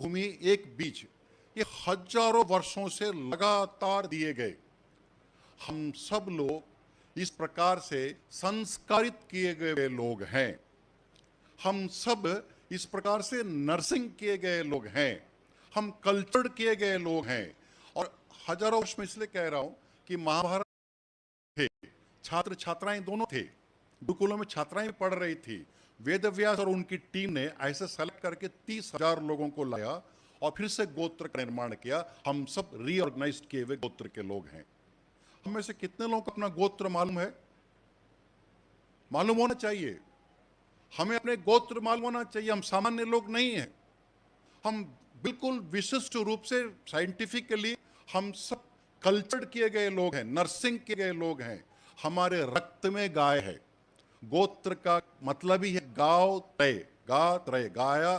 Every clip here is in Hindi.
भूमि, एक बीज, ये हजारों वर्षों से लगातार दिए गए। हम सब लोग इस प्रकार से संस्कारित किए गए लोग हैं। हम सब इस प्रकार से नर्सिंग किए गए लोग हैं। हम कल्चर्ड किए गए लोग हैं। और हजारों वर्ष में इसलिए कह रहा हूं कि महाभारत थे, छात्र छात्राएं दोनों थे, गुरुकुलों में छात्राएं पढ़ रही थी। वेद व्यास और उनकी टीम ने ऐसे सेलेक्ट करके 30,000 लोगों को लाया और फिर से गोत्र का निर्माण किया। हम सब रीऑर्गेनाइज किए हुए गोत्र के लोग हैं। हम में से कितने लोगों को अपना गोत्र मालूम है? मालूम होना चाहिए। हमें अपने गोत्र मालूम होना चाहिए। हम सामान्य लोग नहीं हैं। हम बिल्कुल विशिष्ट रूप से साइंटिफिकली हम सब कल्चर्ड किए गए लोग हैं, नर्सिंग किए गए लोग हैं। हमारे रक्त में गाय है। गोत्र का मतलब ही है गाव त्रय, गा त्रय, गाया।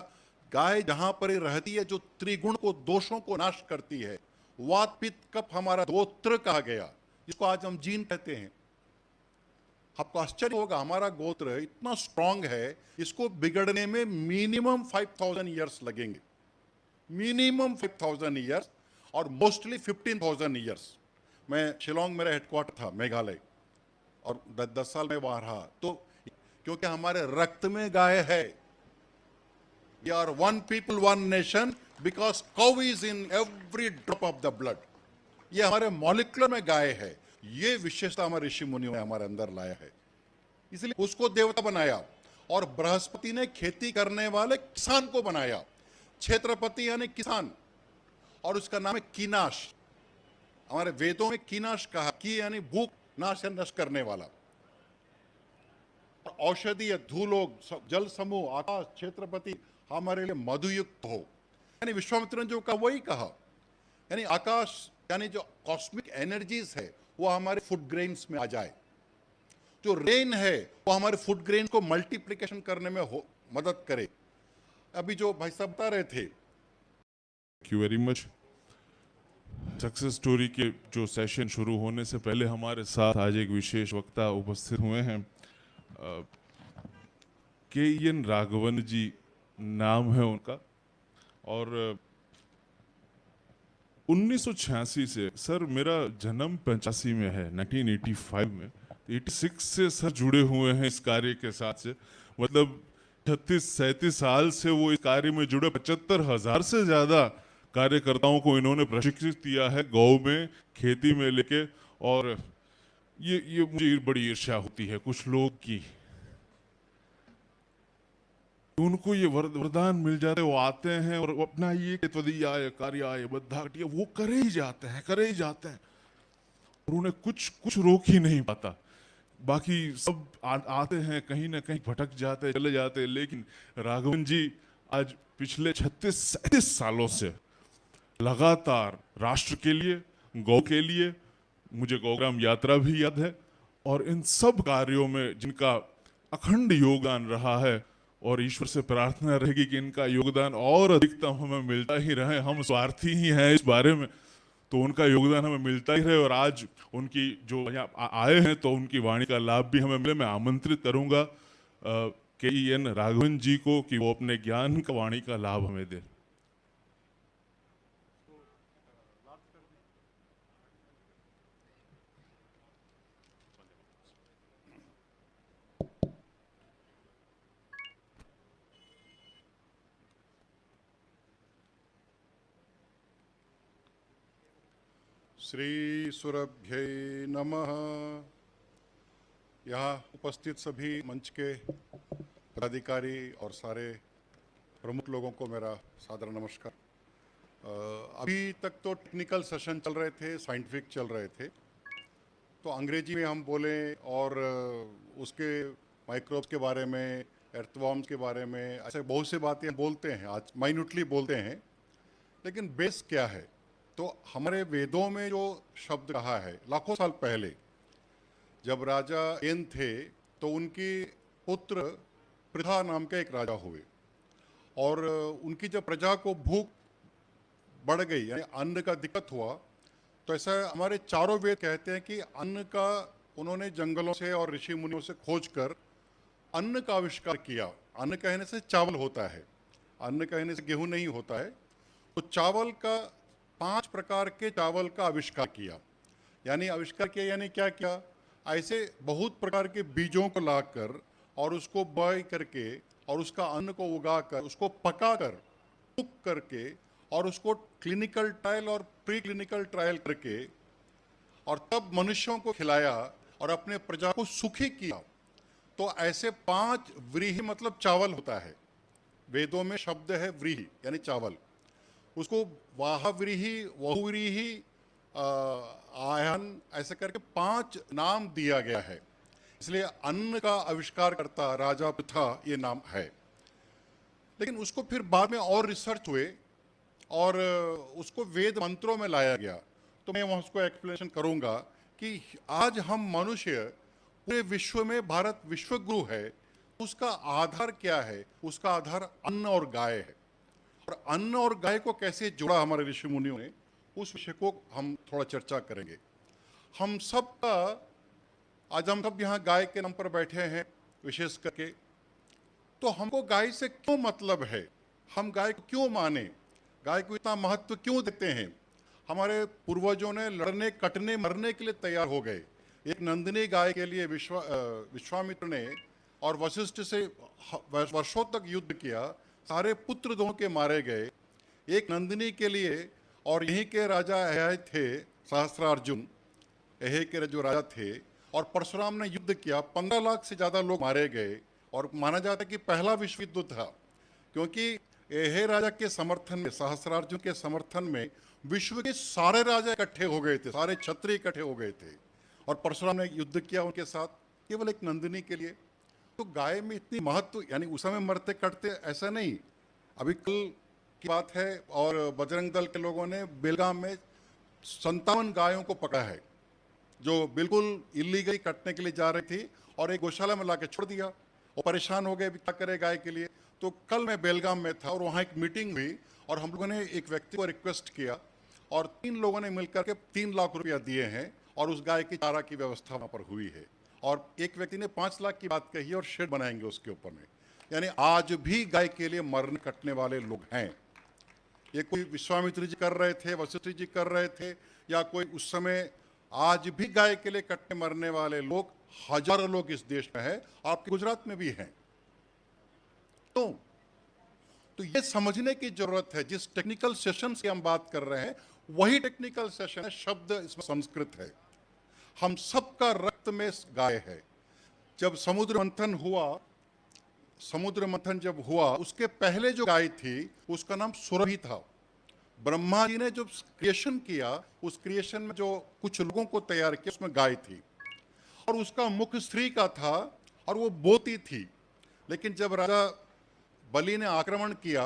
गाय जहां पर रहती है, जो त्रिगुण को, दोषों को नाश करती है। वात पित्त कफ हमारा गोत्र कहा गया, जिसको आज हम जीन कहते हैं। आपको आश्चर्य होगा, हमारा गोत्र इतना स्ट्रांग है, इसको बिगड़ने में मिनिमम 5,000 ईयर्स लगेंगे। मिनिमम 5,000 ईयर्स और मोस्टली 15,000 ईयर्स। मैं शिलोंग, मेरा हेडक्वार्टर था मेघालय, और 10 साल में वहां रहा। तो क्योंकि हमारे रक्त में गाय है। We are one people, one nation, because cow is in every drop of the blood. ये हमारे मॉलिक्यूलर में गाय है। ये विशेषता हमारे ऋषि मुनियों ने हमारे अंदर लाया है, इसलिए उसको देवता बनाया। और बृहस्पति ने खेती करने वाले किसान को बनाया। क्षेत्रपति यानी किसान, और उसका नाम है कीनाश। हमारे वेदों में कीनाश कहा, की यानी भूख, नाश या नष्ट करने वाला। औषधीय, धूलोक, जल समूह, आकाश, क्षेत्रपति हमारे लिए मधुयुक्त हो। यानी विश्वामित्र ने जो कहा वही कहा। यानी आकाश, यानी जो कॉस्मिक एनर्जीज है वो हमारे फूड ग्रेन्स में आ जाए। जो रेन है वो हमारे फूड ग्रेन को मल्टीप्लिकेशन करने में मदद करे। अभी जो भाई साहब बता रहे थे, thank you very much. Success story के जो सेशन शुरू होने से पहले हमारे साथ आज एक विशेष वक्ता उपस्थित हुए हैं। के राघवन जी नाम है उनका, और 1986 से, सर मेरा जन्म 85 में है, 1985 में, 86 से सर जुड़े हुए हैं इस कार्य के साथ से। मतलब 36-37 साल से वो इस कार्य में जुड़े। 75,000 से ज़्यादा कार्यकर्ताओं को इन्होंने प्रशिक्षित किया है गौ में, खेती में लेके। और ये मुझे बड़ी ईर्ष्या होती है कुछ लोग की, उनको ये वरदान मिल जाते, वो आते हैं और अपना ये त्वदीयाय कार्याय बद्धाटिया वो करे ही जाते हैं, और उन्हें कुछ रोक ही नहीं पाता। बाकी सब आते हैं, कहीं ना कहीं भटक जाते, चले जाते। लेकिन राघवन जी आज पिछले 36-37 सालों से लगातार राष्ट्र के लिए, गौ के लिए, मुझे गौग्राम यात्रा भी याद है, और इन सब कार्यों में जिनका अखंड योगदान रहा है, और ईश्वर से प्रार्थना रहेगी कि इनका योगदान और अधिकतम हमें मिलता ही रहे। हम स्वार्थी ही हैं इस बारे में, तो उनका योगदान हमें मिलता ही रहे। और आज उनकी जो यहाँ आए हैं तो उनकी वाणी का लाभ भी हमें मिले। मैं आमंत्रित करूंगा के राघवन जी को कि वो अपने ज्ञान का, वाणी का लाभ हमें दे। श्री सुरभ्यै नमः। यहाँ उपस्थित सभी मंच के पदाधिकारी और सारे प्रमुख लोगों को मेरा सादर नमस्कार। अभी तक तो टेक्निकल सेशन चल रहे थे, साइंटिफिक चल रहे थे, तो अंग्रेजी में हम बोले और उसके माइक्रोब्स के बारे में, एर्थवॉर्म्स के बारे में, ऐसे बहुत सी बातें हम बोलते हैं, आज माइन्यूटली बोलते हैं। लेकिन बेस क्या है? तो हमारे वेदों में जो शब्द कहा है, लाखों साल पहले जब राजा एन थे तो उनकी पुत्र पृथा नाम के एक राजा हुए, और उनकी जब प्रजा को भूख बढ़ गई, यानी अन्न का दिक्कत हुआ, तो ऐसा हमारे चारों वेद कहते हैं कि अन्न का उन्होंने जंगलों से और ऋषि मुनियों से खोज कर अन्न का आविष्कार किया। अन्न कहने से चावल होता है, अन्न कहने से गेहूं नहीं होता है। तो चावल का 5 प्रकार के चावल का आविष्कार किया। यानी आविष्कार किया यानी क्या किया? ऐसे बहुत प्रकार के बीजों को लाकर और उसको बॉय करके और उसका अन्न को उगाकर उसको पकाकर कुक करके और उसको क्लिनिकल ट्रायल और प्री क्लिनिकल ट्रायल करके और तब मनुष्यों को खिलाया और अपने प्रजा को सुखी किया। तो ऐसे 5 व्रीहि मतलब चावल होता है। वेदों में शब्द है व्रीहि यानी चावल। उसको वाह व्रीहि, वहुव्रीहि, आयन ऐसे करके 5 नाम दिया गया है। इसलिए अन्न का आविष्कार करता राजा पृथा ये नाम है। लेकिन उसको फिर बाद में और रिसर्च हुए और उसको वेद मंत्रों में लाया गया। तो मैं वहाँ उसको एक्सप्लेनेशन करूँगा कि आज हम मनुष्य पूरे विश्व में, भारत विश्वगुरु है, उसका आधार क्या है? उसका आधार अन्न और गाय है। और अन्न और गाय को कैसे जोड़ा हमारे ऋषि मुनियों ने, उस विषय को हम थोड़ा चर्चा करेंगे। हम सब का आज हम सब यहाँ गाय के नाम पर बैठे हैं विशेष करके, तो हमको गाय से क्यों मतलब है? हम गाय को क्यों माने? गाय को इतना महत्व क्यों देते हैं? हमारे पूर्वजों ने लड़ने, कटने, मरने के लिए तैयार हो गए। एक नंदिनी गाय के लिए विश्वामित्र ने और वशिष्ठ से वर्षों तक युद्ध किया। सारे पुत्र दोनों के मारे गए एक नंदिनी के लिए। और यहीं के राजा अय्याय थे, सहस्त्रार्जुन अय्याय के जो राजा थे, और परशुराम ने युद्ध किया। 15 लाख से ज़्यादा लोग मारे गए और माना जाता है कि पहला विश्व युद्ध था, क्योंकि अय्याय राजा के समर्थन में, सहस्त्रार्जुन के समर्थन में विश्व के सारे राजा इकट्ठे हो गए थे, सारे क्षत्रिय इकट्ठे हो गए थे और परशुराम ने युद्ध किया उनके साथ केवल एक नंदिनी के लिए। तो गाय में इतनी महत्व, यानी उस समय मरते कटते ऐसा नहीं। अभी कल की बात है और बजरंग दल के लोगों ने बेलगाम में 57 गायों को पकड़ा है जो बिल्कुल इलीगली कटने के लिए जा रही थी और एक गौशाला में लाके छोड़ दिया। वो परेशान हो गए क्या करे गाय के लिए। तो कल मैं बेलगाम में था और वहाँ एक मीटिंग हुई और हम लोगों ने एक व्यक्ति को रिक्वेस्ट किया और 3 लोगों ने मिलकर के 3 लाख रुपया दिए हैं और उस गाय की चारा की व्यवस्था वहाँ पर हुई है। और एक व्यक्ति ने 5 लाख की बात कही और शेड बनाएंगे उसके ऊपर में। यानी आज भी गाय के लिए मरने कटने वाले लोग हैं। ये कोई विश्वामित्र जी कर रहे थे, वशिष्ठ जी कर रहे थे, या कोई उस समय, आज भी गाय के लिए कटने मरने वाले लोग हजारों लोग इस देश में हैं, आपके गुजरात में भी हैं। तो ये समझने की जरूरत है, जिस टेक्निकल सेशन की हम बात कर रहे हैं वही टेक्निकल सेशन है, शब्द इसमें संस्कृत है। हम सबका रक्त में गाय है। जब समुद्र मंथन हुआ, समुद्र मंथन जब हुआ उसके पहले जो गाय थी उसका नाम सुरभि था। ब्रह्मा जी ने जो क्रिएशन किया, उस क्रिएशन में जो कुछ लोगों को तैयार किया उसमें गाय थी और उसका मुख स्त्री का था और वो बोती थी। लेकिन जब राजा बलि ने आक्रमण किया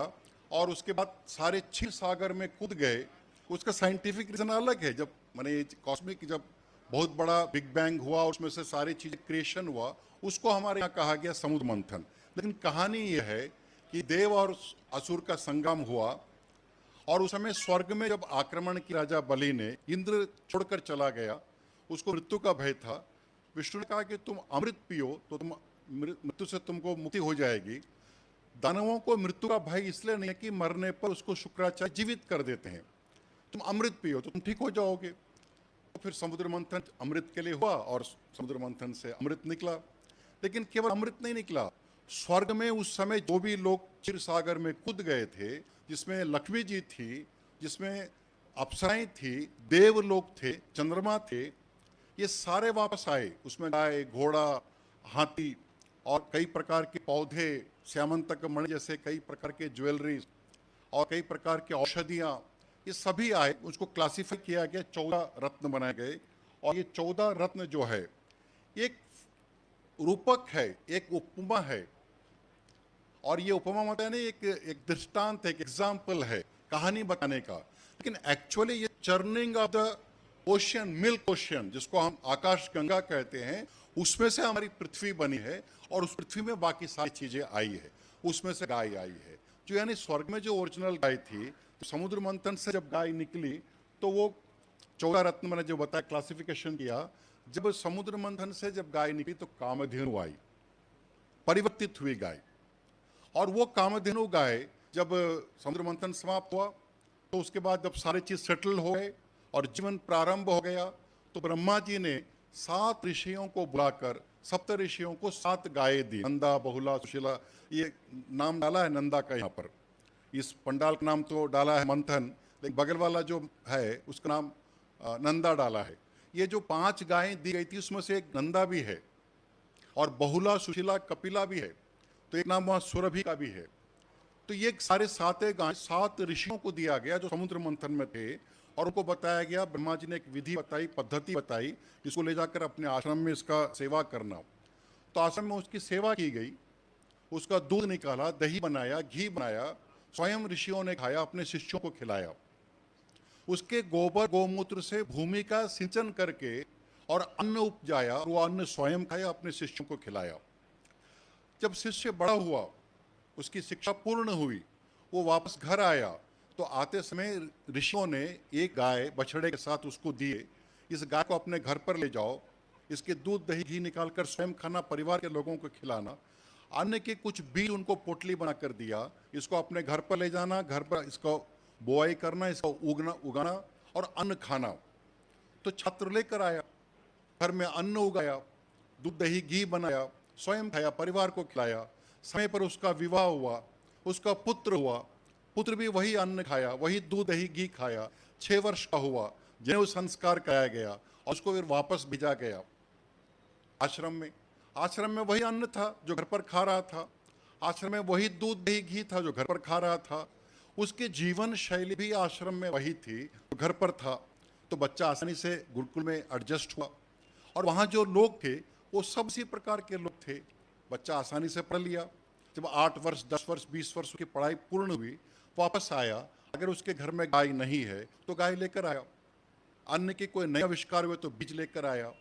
और उसके बाद सारे क्षीर सागर में कूद गए, उसका साइंटिफिक रीजन अलग है। जब माने कॉस्मिक, जब बहुत बड़ा बिग बैंग हुआ, उसमें से सारी चीजें क्रिएशन हुआ, उसको हमारे यहाँ कहा गया समुद्र मंथन। लेकिन कहानी यह है कि देव और असुर का संगम हुआ और उस समय स्वर्ग में जब आक्रमण की राजा बलि ने, इंद्र छोड़कर चला गया, उसको मृत्यु का भय था। विष्णु ने कहा कि तुम अमृत पियो तो तुम मृत्यु से तुमको मुक्ति हो जाएगी। दानवों को मृत्यु का भय इसलिए नहीं है कि मरने पर उसको शुक्राचार्य जीवित कर देते हैं। तुम अमृत पियो तो तुम ठीक हो जाओगे। तो फिर समुद्र मंथन अमृत के लिए हुआ और समुद्र मंथन से अमृत निकला। लेकिन केवल अमृत नहीं निकला, स्वर्ग में उस समय जो भी लोग क्षीर सागर में कूद गए थे, जिसमें लक्ष्मी जी थी, जिसमें अप्सराएं थी, देव लोग थे, चंद्रमा थे, ये सारे वापस आए। उसमें गाय, घोड़ा, हाथी और कई प्रकार के पौधे, श्यामंतक मणि जैसे कई प्रकार के ज्वेलरीज और कई प्रकार की औषधियाँ, ये सभी आए। उसको क्लासिफाई किया गया, 14 रत्न बनाए गए। और ये 14 रत्न जो है एक रूपक है, एक उपमा है। और ये उपमा मतलब नहीं, एक दृष्टांत है, एक एग्जाम्पल है कहानी बताने का। लेकिन एक्चुअली ये churning of the ocean, milk ocean, जिसको हम आकाश गंगा कहते हैं, उसमें से हमारी पृथ्वी बनी है और उस पृथ्वी में बाकी सारी चीजें आई है। उसमें से गाय आई है, जो यानी स्वर्ग में जो ओरिजिनल गाय थी। तो समुद्र मंथन से जब गाय निकली तो वो 14 रत्न मैंने जो बताया, क्लासिफिकेशन किया। जब समुद्र मंथन से जब गाय निकली तो कामधेनु आई, परिवर्तित हुई गाय। और वो कामधेनु गाय जब समुद्र मंथन समाप्त हुआ तो उसके बाद जब सारी चीज सेटल हो गए और जीवन प्रारंभ हो गया, तो ब्रह्मा जी ने 7 ऋषियों को बुलाकर, सप्त ऋषियों को 7 गायें दी। नंदा, बहुला, सुशीला, ये नाम डाला है नंदा का यहाँ पर। इस पंडाल का नाम तो डाला है मंथन, लेकिन बगल वाला जो है उसका नाम नंदा डाला है। ये जो 5 गायें दी गई थी उसमें से एक नंदा भी है, और बहुला, सुशीला, कपिला भी है, तो एक नाम वहाँ सुरभि का भी है। तो ये सारे 7 गायें 7 ऋषियों को दिया गया जो समुद्र मंथन में थे, और उनको बताया गया, ब्रह्मा जी ने एक विधि बताई, पद्धति बताई, इसको ले जाकर अपने आश्रम में इसका सेवा करना। तो आश्रम में उसकी सेवा की गई, उसका दूध निकाला, दही बनाया, घी बनाया, स्वयं ऋषियों ने खाया, अपने शिष्यों को खिलाया। उसके गोबर गोमूत्र से भूमि का सिंचन करके और अन्न उपजाया, वो अन्न स्वयं खाया, अपने शिष्यों को खिलाया। जब शिष्य बड़ा हुआ, उसकी शिक्षा पूर्ण हुई, वो वापस घर आया, तो आते समय ऋषियों ने एक गाय बछड़े के साथ उसको दिए, इस गाय को अपने घर पर ले जाओ, इसके दूध दही घी निकालकर स्वयं खाना, परिवार के लोगों को खिलाना। अन्न के कुछ बीज उनको पोटली बनाकर दिया, इसको अपने घर पर ले जाना, घर पर इसको बोआई करना, इसको उगाना और अन्न खाना। तो छात्र लेकर आया, घर में अन्न उगाया, दूध दही घी बनाया, स्वयं खाया, परिवार को खिलाया। समय पर उसका विवाह हुआ, उसका पुत्र हुआ, पुत्र भी वही अन्न खाया, वही दूध दही घी खाया। 6 वर्ष का हुआ, जनेऊ संस्कार कराया गया और उसको फिर वापस भेजा गया आश्रम में। आश्रम में वही अन्न था जो घर पर खा रहा था, आश्रम में वही दूध दही घी था जो घर पर खा रहा था, उसकी जीवन शैली भी आश्रम में वही थी जो घर पर था। तो बच्चा आसानी से गुरुकुल में एडजस्ट हुआ, और वहाँ जो लोग थे वो सब इसी प्रकार के लोग थे। बच्चा आसानी से पढ़ लिया। जब 8 वर्ष, 10 वर्ष, 20 वर्ष की पढ़ाई पूर्ण हुई, वापस आया, अगर उसके घर में गाय नहीं है तो गाय लेकर आया, अन्न के कोई नए आविष्कार हुए तो बीज लेकर आया,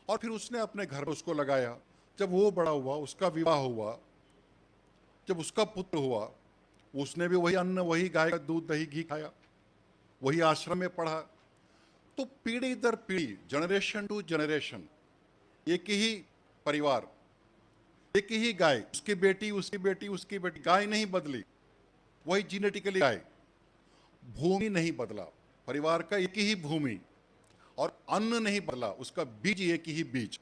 और फिर उसने अपने घर पर उसको लगाया। जब वो बड़ा हुआ, उसका विवाह हुआ, जब उसका पुत्र हुआ, उसने भी वही अन्न, वही गाय का दूध दही घी खाया, वही आश्रम में पढ़ा। तो पीढ़ी दर पीढ़ी, जनरेशन टू जनरेशन, एक ही परिवार, एक ही गाय, उसकी बेटी, उसकी बेटी, उसकी बेटी, गाय नहीं बदली, वही जीनेटिकली गाय। भूमि नहीं बदला, परिवार का एक ही भूमि, और अन्न नहीं बदला, उसका बीज एक ही बीज।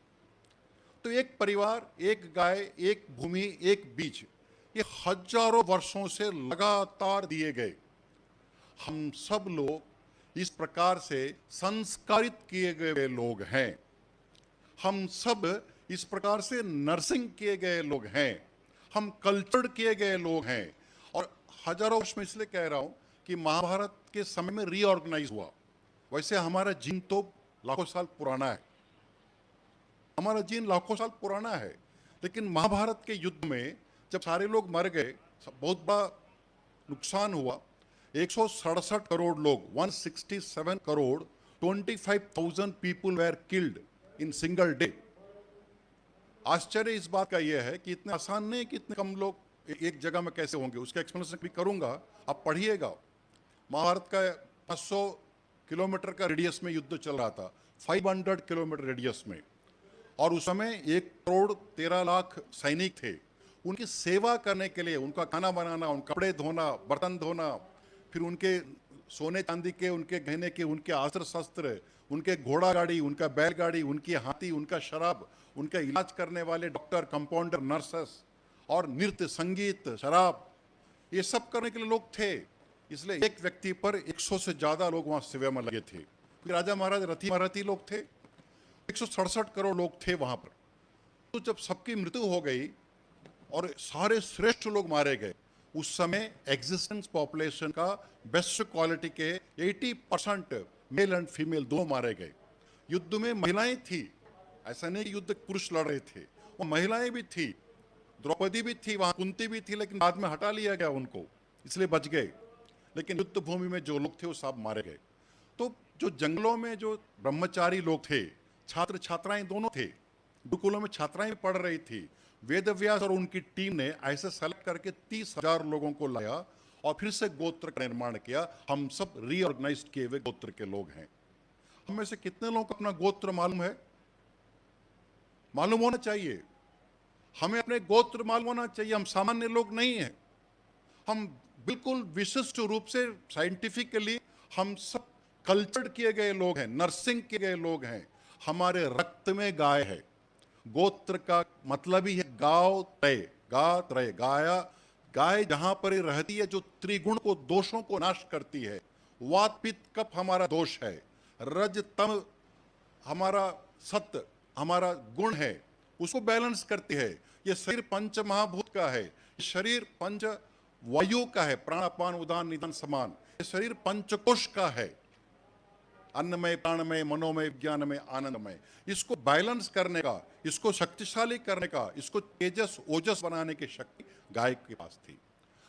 तो एक परिवार, एक गाय, एक भूमि, एक बीज, ये हजारों वर्षों से लगातार दिए गए। हम सब लोग इस प्रकार से संस्कारित किए गए लोग हैं। हम सब इस प्रकार से नर्सिंग किए गए लोग हैं, हम कल्चर्ड किए गए लोग हैं। और हजारों वर्ष में इसलिए कह रहा हूं कि महाभारत के समय में रीऑर्गेनाइज हुआ। वैसे हमारा जीन तो लाखों साल पुराना है, हमारा जीन लाखों साल पुराना है, लेकिन महाभारत के युद्ध में जब सारे लोग मर गए, बहुत बड़ा नुकसान हुआ। 167 करोड़ लोग, 167 crore, 25,000 people where killed in single day. आश्चर्य इस बात का यह है कि इतना आसान नहीं कि इतने कम लोग एक जगह में कैसे होंगे, उसका एक्सप्लेनेशन भी करूंगा, आप पढ़िएगा। महाभारत का 500 किलोमीटर का रेडियस में युद्ध चल रहा था, 500 किलोमीटर रेडियस में, और उस समय 1,13,00,000 सैनिक थे। उनकी सेवा करने के लिए, उनका खाना बनाना, उनके कपड़े धोना, बर्तन धोना, फिर उनके सोने चांदी के, उनके गहने के, उनके अस्त्र शस्त्र, उनके घोड़ा गाड़ी, उनका बैलगाड़ी, उनकी हाथी, उनका शराब, उनका इलाज करने वाले डॉक्टर, कंपाउंडर, नर्सेस, और नृत्य, संगीत, शराब, ये सब करने के लिए लोग थे। इसलिए एक व्यक्ति पर 100 से ज्यादा लोग वहां सेवा में लगे थे। राजा महाराज रथी लोग थे, 167 करोड़ लोग थे वहां पर। तो जब सबकी मृत्यु हो गई और सारे श्रेष्ठ लोग मारे गए, उस समय एग्जिस्टेंस पॉपुलेशन का बेस्ट क्वालिटी के 80% मेल एंड फीमेल दोनों मारे गए। युद्ध में महिलाएं थी, ऐसा नहीं कि युद्ध पुरुष लड़ रहे थे, वो महिलाएं भी थी, द्रौपदी भी थी, वहां कुंती भी थी, लेकिन बाद में हटा लिया गया उनको, इसलिए बच गए। लेकिन युद्ध भूमि में जो लोग थे वो सब मारे गए। तो जो जंगलों में जो ब्रह्मचारी लोग थे, छात्र छात्राएं दोनों थे, गुरुकुलों में छात्राएं पढ़ रही थी, वेद व्यास और उनकी टीम ने ऐसे सेलेक्ट करके 30,000 लोगों को लाया और फिर से गोत्र का निर्माण किया। हम सब रीऑर्गेनाइज किए हुए गोत्र के लोग हैं। हम में से कितने लोगों को अपना गोत्र मालूम है? मालूम होना चाहिए, हमें अपने गोत्र मालूम होना चाहिए। हम सामान्य लोग नहीं हैं, हम बिल्कुल विशिष्ट रूप से साइंटिफिकली हम सब कल्चर्ड किए गए लोग हैं, नर्सिंग किए गए लोग हैं। हमारे रक्त में गाय है। गोत्र का मतलब ही है गाव त्रय, गा त्रय, गाया। गाय जहां पर ही रहती है जो त्रिगुण को, दोषों को नाश करती है। वात पित्त कफ हमारा दोष है, रज तम हमारा सत्य, हमारा गुण है, उसको बैलेंस करती है। ये शरीर पंच महाभूत का है, ये शरीर पंच वायु का है, प्राणापान उदान निदान समान। ये शरीर पंचकोश का है, अन्नमय प्राणमय मनोमय विज्ञानमय आनंदमय। इसको बैलेंस करने का, इसको शक्तिशाली करने का, इसको तेजस ओजस बनाने की शक्ति गाय के पास थी।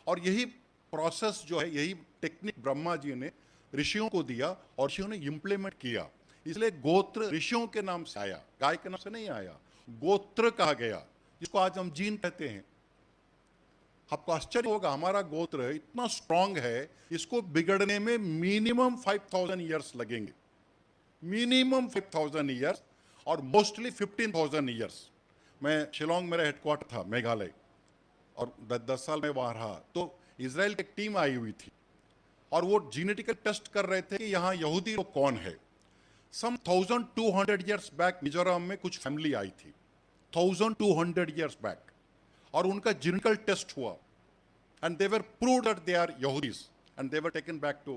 और यही प्रोसेस जो है, यही टेक्निक ब्रह्मा जी ने ऋषियों को दिया और ऋषियों ने इंप्लीमेंट किया। इसलिए गोत्र ऋषियों के नाम से आया, गाय के नाम से नहीं आया। गोत्र कहा गया, जिसको आज हम जीन कहते हैं। आपको आश्चर्य होगा, हमारा गोत्र इतना स्ट्रांग है, इसको बिगड़ने में मिनिमम 5000 ईयर्स लगेंगे, मिनिमम 5000 ईयर्स, और मोस्टली 15,000 ईयर्स। मैं शिलोंग, मेरा हेडक्वार्टर था मेघालय, और 10 साल में वहां रहा। तो इजराइल की एक टीम आई हुई थी और वो जीनेटिकल टेस्ट कर रहे थे कि यहाँ यहूदी लोग कौन है। सम 1200 ईयर्स बैक मिजोरम में कुछ फैमिली आई थी, 1200 ईयर्स बैक, और उनका जीनेटिकल टेस्ट हुआ and they were proved that they are Yahudis and they were taken back to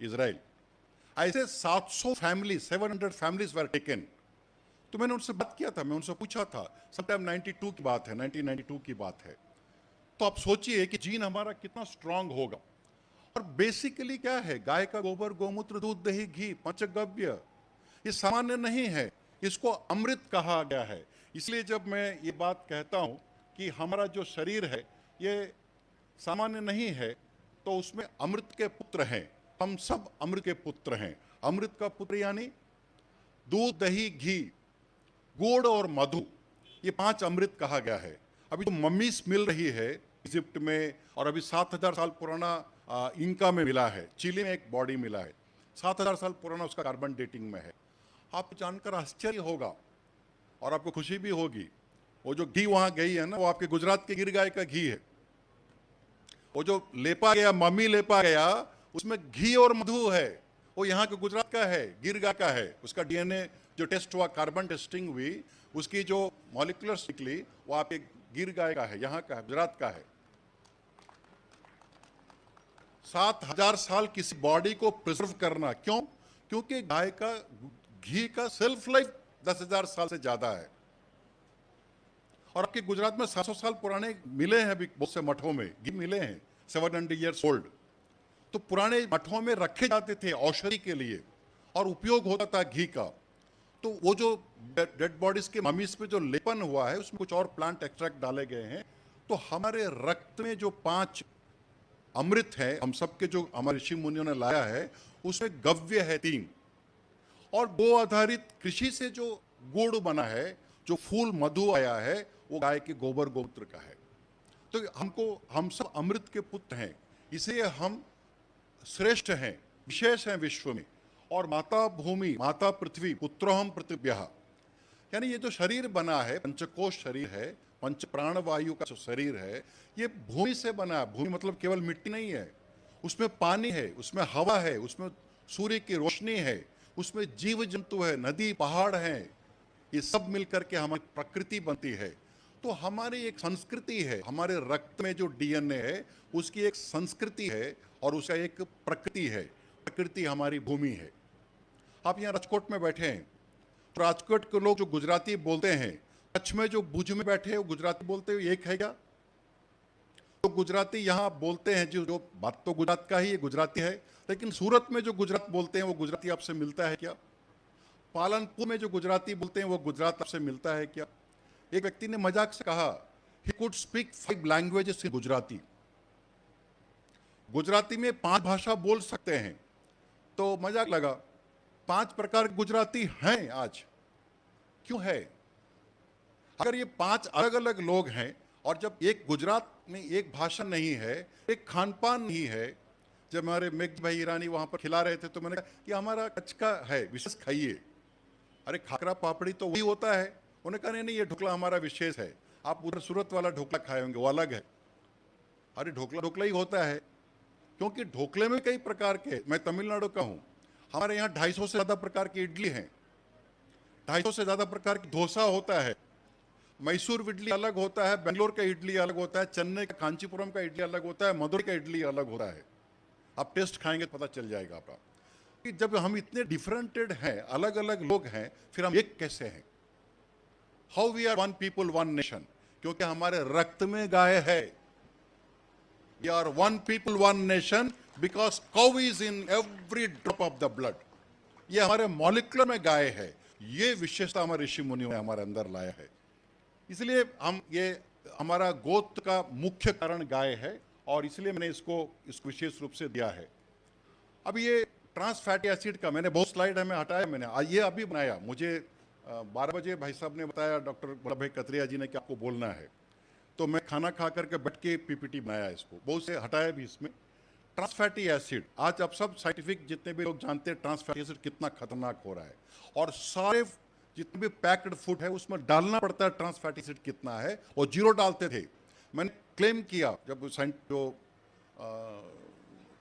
Israel. ऐसे 700 फैमिली, 700 फैमिलीज were taken. तो मैंने उनसे बात किया था, मैं उनसे पूछा था, समटाइम 92 की बात है, 1992 की बात है। तो आप सोचिए कि जीन हमारा कितना स्ट्रांग होगा। और बेसिकली क्या है, गाय का गोबर, गोमूत्र, दूध, दही, घी, पंचगव्य, ये सामान्य नहीं है, इसको अमृत कहा गया है। इसलिए जब मैं ये बात कहता हूं कि हमारा जो शरीर है ये सामान्य नहीं है, तो उसमें अमृत के पुत्र हैं। हम सब अमृत के पुत्र हैं। अमृत का पुत्र यानी दूध, दही, घी, गुड़ और मधु, ये 5 अमृत कहा गया है। अभी जो मम्मीज मिल रही है इजिप्ट में, और अभी 7000 साल पुराना इंका में मिला है, चिली में एक बॉडी मिला है, 7000 साल पुराना, उसका कार्बन डेटिंग में है। आपको जानकर आश्चर्य होगा और आपको खुशी भी होगी, वो जो घी वहां गई है ना, वो आपके गुजरात के गिर गाय का घी है। वो जो लेपा गया, मम्मी लेपा गया, उसमें घी और मधु है, वो यहाँ के गुजरात का है, गिर गाय का है। उसका डीएनए जो टेस्ट हुआ, कार्बन टेस्टिंग हुई, उसकी जो मॉलिक्यूलर्स निकली, वो आपके गिर गाय का है, यहाँ का है, गुजरात का है। 7000 साल किसी बॉडी को प्रिजर्व करना, क्यों? क्योंकि गाय का घी का सेल्फ लाइफ 10,000 साल से ज्यादा है। और आपके गुजरात में 700 साल पुराने मिले हैं, अभी बहुत से मठों में घी मिले हैं, 700 ईयर्स ओल्ड। तो पुराने मठों में रखे जाते थे औषधि के लिए, और उपयोग होता था घी का। तो वो जो डेड बॉडीज के ममीज पे जो लेपन हुआ है, उसमें कुछ और प्लांट एक्सट्रैक्ट डाले गए हैं। तो हमारे रक्त में जो 5 अमृत है, हम सबके जो हमारे ऋषि मुनियों ने लाया है, उसमें गव्य है 3, और गो आधारित कृषि से जो गुड़ बना है, जो फूल मधु आया है, वो गाय के गोबर गोमूत्र का है। तो हम सब अमृत के पुत्र हैं, इसलिए हम श्रेष्ठ हैं, विशेष हैं विश्व में। और माता भूमि, माता पृथ्वी, पुत्रोहम पृथिव्यः, यानी ये जो शरीर बना है, पंचकोश शरीर है, पंच प्राण वायु का जो शरीर है, ये भूमि से बना है। भूमि मतलब केवल मिट्टी नहीं है, उसमें पानी है, उसमें हवा है, उसमें सूर्य की रोशनी है, उसमें जीव जंतु है, नदी पहाड़ है, ये सब मिलकर के हमारी प्रकृति बनती है। तो हमारी एक संस्कृति है, हमारे रक्त में जो डीएनए है उसकी एक संस्कृति है, और उसका एक प्रकृति है। प्रकृति हमारी भूमि है। आप यहाँ राजकोट में बैठे हैं, तो राजकोट के लोग जो गुजराती बोलते हैं, कच्छ में जो भुज में बैठे हैं वो गुजराती बोलते हुए एक है क्या? तो गुजराती यहाँ बोलते हैं, जो बात तो गुजरात का ही है, गुजराती है, लेकिन सूरत में जो गुजरात बोलते हैं वो गुजराती आपसे मिलता है क्या? पालनपुर में जो गुजराती बोलते हैं वो गुजरात आपसे मिलता है क्या? एक व्यक्ति ने मजाक से कहा, he could speak 5 languages in Gujarati. Gujarati में 5 भाषा बोल सकते हैं। तो मजाक लगा, 5 प्रकार के गुजराती हैं आज, क्यों है? अगर ये 5 अलग अलग लोग हैं, और जब एक गुजरात में एक भाषा नहीं है, एक खान पान नहीं है। जब हमारे मेघ भाई ईरानी वहां पर खिला रहे थे, तो मैंने कहा कि हमारा कच्छ का है, विशेष खाइए। अरे खाकरा पापड़ी तो वही होता है। उन्होंने कहा नहीं, ये ढोकला हमारा विशेष है। आप उधर सूरत वाला ढोकला खाए होंगे, वो अलग है। अरे ढोकला ढोकला ही होता है, क्योंकि ढोकले में कई प्रकार के, मैं तमिलनाडु का हूं, हमारे यहाँ 250 से ज्यादा प्रकार की इडली हैं, 250 से ज्यादा प्रकार की डोसा होता है, मैसूर इडली अलग होता है, बेंगलोर का इडली अलग होता है, चेन्नई का कांचीपुरम का इडली अलग होता है, मदुरई का इडली अलग होता है। आप टेस्ट खाएंगे तो पता चल जाएगा आपका कि जब हम इतने डिफरेंटेड हैं, अलग अलग लोग हैं, फिर हम एक कैसे हैं? How we are one people one nation, क्योंकि हमारे रक्त में गाय है। We are one people one nation because cow is in every drop of the blood. ये हमारे मॉलिक्यूलर में गाय है। ये विशेषता हमारे ऋषि मुनियों ने हमारे अंदर लाया है। इसलिए हम ये हमारा गोत्र का मुख्य कारण गाय है और इसलिए मैंने इसको विशेष रूप से दिया है। अब ये ट्रांस फैटी एसिड का मैंने बहुत स्लाइड हमें हटाया, मैंने ये अभी बनाया। मुझे 12 बजे भाई साहब ने बताया, डॉक्टर वल्लभ भाई कतरिया जी ने, कि आपको बोलना है, तो मैं खाना खा करके बैठ के पीपीटी बनाया, इसको बहुत से हटाया भी इसमें। ट्रांस फैटी एसिड, आज आप सब साइंटिफिक जितने भी लोग जानते हैं ट्रांस फैटी एसिड कितना खतरनाक हो रहा है, और सारे जितने भी पैक्ड फूड है उसमें डालना पड़ता है ट्रांस फैटी एसिड कितना है, और जीरो डालते थे। मैंने क्लेम किया, जब जो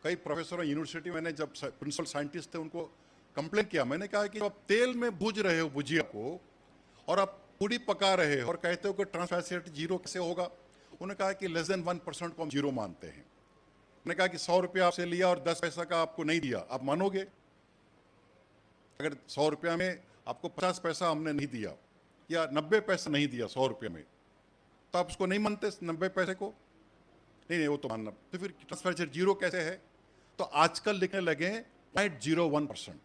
कई प्रोफेसर यूनिवर्सिटी, मैंने जब प्रिंसिपल साइंटिस्ट थे उनको कंप्लेन किया, मैंने कहा कि आप तेल में भूज रहे हो भुजिया को और आप पूरी पका रहे हो और कहते हो कि ट्रांस फैटी एसिड जीरो कैसे होगा? उन्होंने कहा कि लेस देन 1% को हम जीरो मानते हैं। मैंने कहा कि 100 रुपया आपसे लिया और 10 पैसा का आपको नहीं दिया, आप मानोगे? अगर 100 रुपया में आपको 50 पैसा हमने नहीं दिया या 90 पैसा नहीं दिया 100 रुपये में, तो आप उसको नहीं मानते 90 पैसे को? नहीं, वो तो मानना। तो फिर ट्रांस फैटी एसिड जीरो कैसे है? तो आजकल लिखने लगे 0.01%।